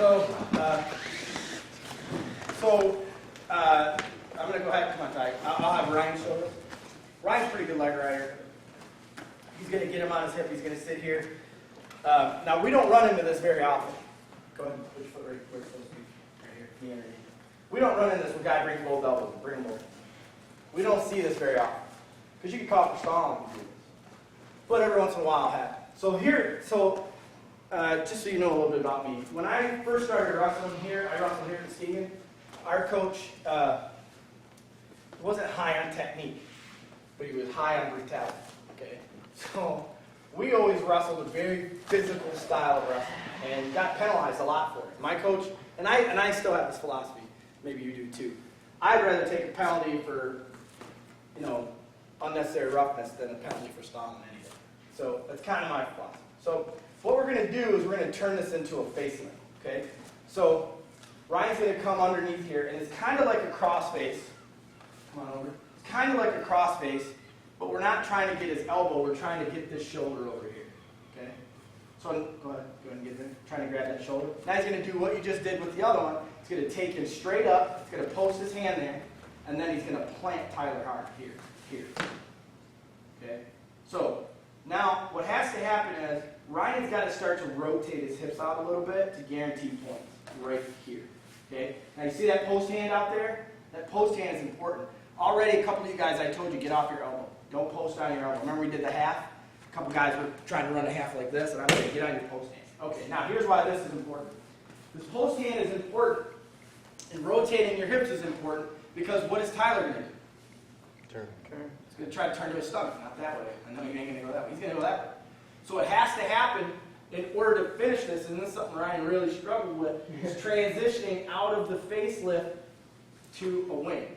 I'm going to go ahead. Come on, Ty. I'll have Ryan show this. Ryan's a pretty good leg rider. He's going to get him on his hip. He's going to sit here. Now, we don't run into this very often. Go ahead and put your foot right where it's supposed to be. Right here. Knee underneath. We don't run into this where guy brings both elbows. Bring them over. We don't see this very often. Because you can call for stalling and do this. But every once in a while I'll have it. So here, just so you know a little bit about me. When I first started wrestling here, I wrestled here in Muskegon. Our coach wasn't high on technique, but he was high on brutality. Okay, so we always wrestled a very physical style of wrestling, and got penalized a lot for it. My coach, and I still have this philosophy. Maybe you do too. I'd rather take a penalty for, unnecessary roughness than a penalty for stalling anything. So that's kind of my philosophy. So what we're going to do is we're going to turn this into a facelift. Okay, so Ryan's going to come underneath here, and it's kind of like a crossface. Come on over. It's kind of like a crossface, but we're not trying to get his elbow. We're trying to get this shoulder over here. Okay? So go ahead and get there. Trying to grab that shoulder. Now he's going to do what you just did with the other one. He's going to take him straight up. He's going to post his hand there, and then he's going to plant Tyler hard here. Okay? So now what has to happen is Ryan's got to start to rotate his hips out a little bit to guarantee points right here. Okay? Now you see that post hand out there? That post hand is important. Already a couple of you guys, I told you, get off your elbow. Don't post on your elbow. Remember we did the half? A couple guys were trying to run a half like this, and I'm saying get on your post hand. Okay, now here's why this is important. This post hand is important, and rotating your hips is important, because what is Tyler going to do? Turn. He's going to try to turn to his stomach, not that way. I know you ain't going to go that way. He's going to go that way. So it has to happen in order to finish this, and this is something Ryan really struggled with, is transitioning out of the facelift to a wing.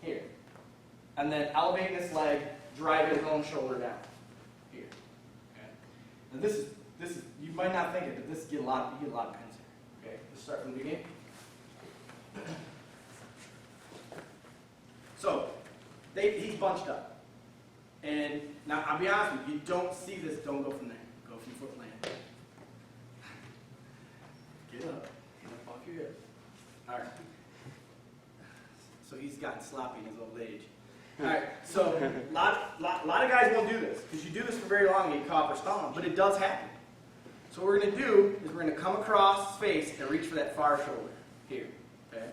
Here. And then elevating this leg, driving his own shoulder down. Here. Okay. Now this is you might not think it, but this you get a lot of pins here. Okay, let's start from the beginning. So he's bunched up. And now I'll be honest with you, you don't see this, don't go from there. Go from foot land. Get up. Get up off your hips. Alright. So he's gotten sloppy in his old age. Alright, so a lot of guys won't do this, because you do this for very long and you get caught for stalling, but it does happen. So what we're going to do is we're going to come across his face and reach for that far shoulder. Here. Okay?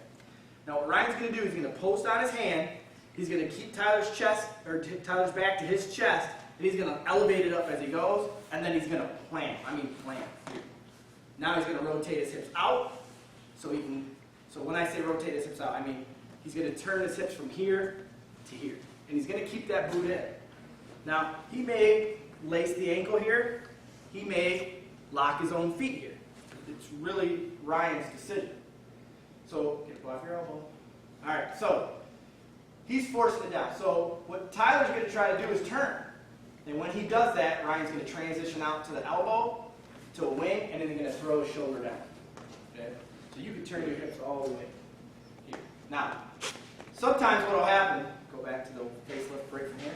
Now what Ryan's going to do is he's going to post on his hand, he's going to keep Tyler's chest, or Tyler's back to his chest, and he's going to elevate it up as he goes, and then he's going to plant. Here. Now he's going to rotate his hips out, so when I say rotate his hips out, I mean he's going to turn his hips from here to here. And he's going to keep that boot in. Now, he may lace the ankle here. He may lock his own feet here. It's really Ryan's decision. So, get up off your elbow. All right, so he's forcing it down. So what Tyler's going to try to do is turn. And when he does that, Ryan's going to transition out to the elbow, to a wing, and then he's going to throw his shoulder down. Okay? So you can turn your hips all the way here. Now, sometimes what will happen, go back to the facelift break from here.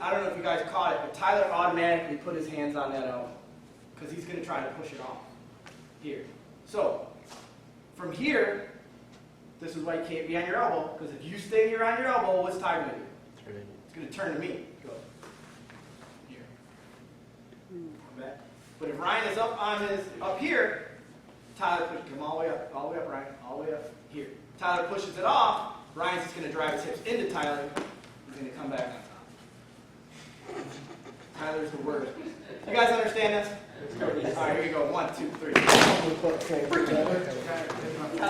I don't know if you guys caught it, but Tyler automatically put his hands on that elbow because he's going to try to push it off here. So from here, this is why you can't be on your elbow, because if you stay here on your elbow, what's Tyler going to do? It's going to turn to me. Go here. Come back. But if Ryan is up here, Tyler pushes him all the way up, Ryan, all the way up here. Tyler pushes it off. Ryan's just going to drive his hips into Tyler. He's going to come back on top. Tyler's the worst. You guys understand this? All right, here you go. 1, 2, 3.